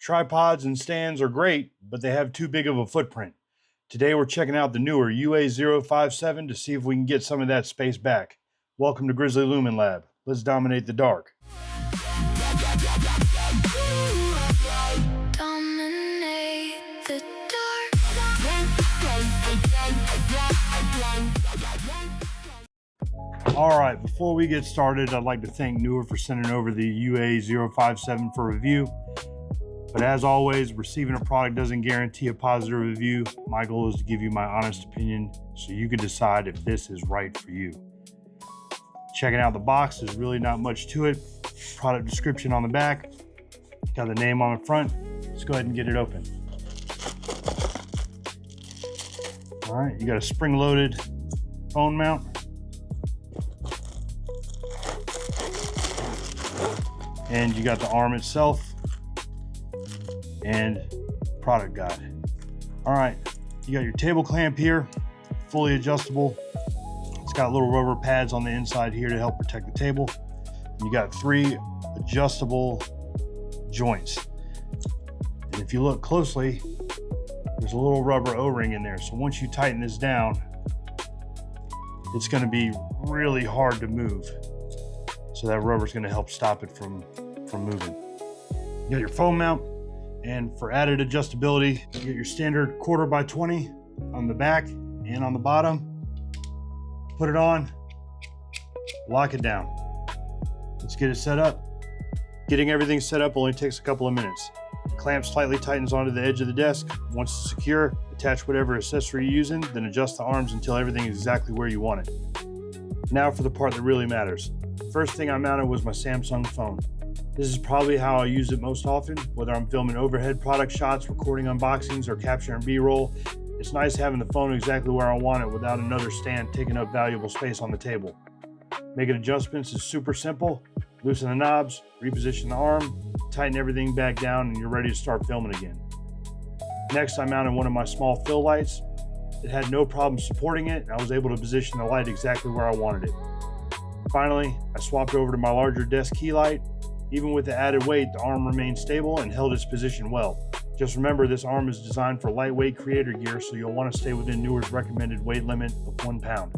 Tripods and stands are great, but they have too big of a footprint. Today we're checking out the newer UA057 to see if we can get some of that space back. Welcome to Grizzly Lumen Lab. Let's dominate the dark. All right, before we get started, I'd like to thank NEEWER for sending over the UA057 for review. But as always, receiving a product doesn't guarantee a positive review. My goal is to give you my honest opinion so you can decide if this is right for you. Checking out the box, there's really not much to it. Product description on the back, got the name on the front. Let's go ahead and get it open. All right, you got a spring-loaded phone mount. And you got the arm itself and product guide. All right, you got your table clamp here, fully adjustable. It's got little rubber pads on the inside here to help protect the table. You got 3 adjustable joints. And if you look closely, there's a little rubber O-ring in there. So once you tighten this down, it's gonna be really hard to move. So that rubber is gonna help stop it from moving. You got your phone mount, and for added adjustability, you get your standard 1/4x20 on the back and on the bottom. Put it on, lock it down. Let's get it set up. Getting everything set up only takes a couple of minutes. The clamp slightly tightens onto the edge of the desk. Once it's secure, attach whatever accessory you're using, then adjust the arms until everything is exactly where you want it. Now for the part that really matters. First thing I mounted was my Samsung phone. This is probably how I use it most often, whether I'm filming overhead product shots, recording unboxings, or capturing B-roll. It's nice having the phone exactly where I want it without another stand taking up valuable space on the table. Making adjustments is super simple. Loosen the knobs, reposition the arm, tighten everything back down, and you're ready to start filming again. Next, I mounted one of my small fill lights. It had no problem supporting it, and I was able to position the light exactly where I wanted it. Finally, I swapped over to my larger desk key light. Even with the added weight, the arm remained stable and held its position well. Just remember, this arm is designed for lightweight creator gear, so you'll want to stay within NEEWER's recommended weight limit of 1 pound.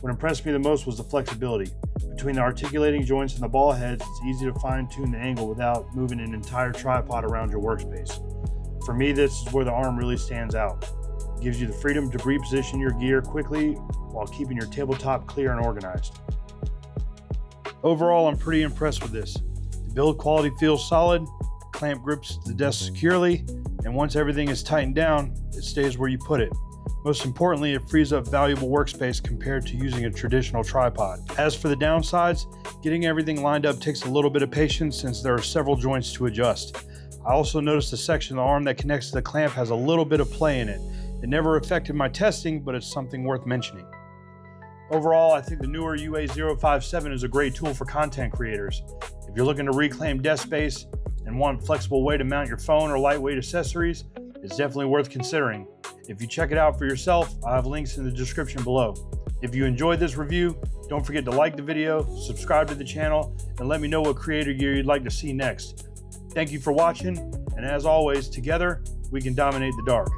What impressed me the most was the flexibility. Between the articulating joints and the ball heads, it's easy to fine-tune the angle without moving an entire tripod around your workspace. For me, this is where the arm really stands out. It gives you the freedom to reposition your gear quickly while keeping your tabletop clear and organized. Overall, I'm pretty impressed with this. The build quality feels solid, clamp grips the desk securely, and once everything is tightened down, it stays where you put it. Most importantly, it frees up valuable workspace compared to using a traditional tripod. As for the downsides, getting everything lined up takes a little bit of patience since there are several joints to adjust. I also noticed the section of the arm that connects to the clamp has a little bit of play in it. It never affected my testing, but it's something worth mentioning. Overall, I think the newer UA057 is a great tool for content creators. If you're looking to reclaim desk space and want a flexible way to mount your phone or lightweight accessories, it's definitely worth considering. If you check it out for yourself, I have links in the description below. If you enjoyed this review, don't forget to like the video, subscribe to the channel, and let me know what creator gear you'd like to see next. Thank you for watching, and as always, together, we can dominate the dark.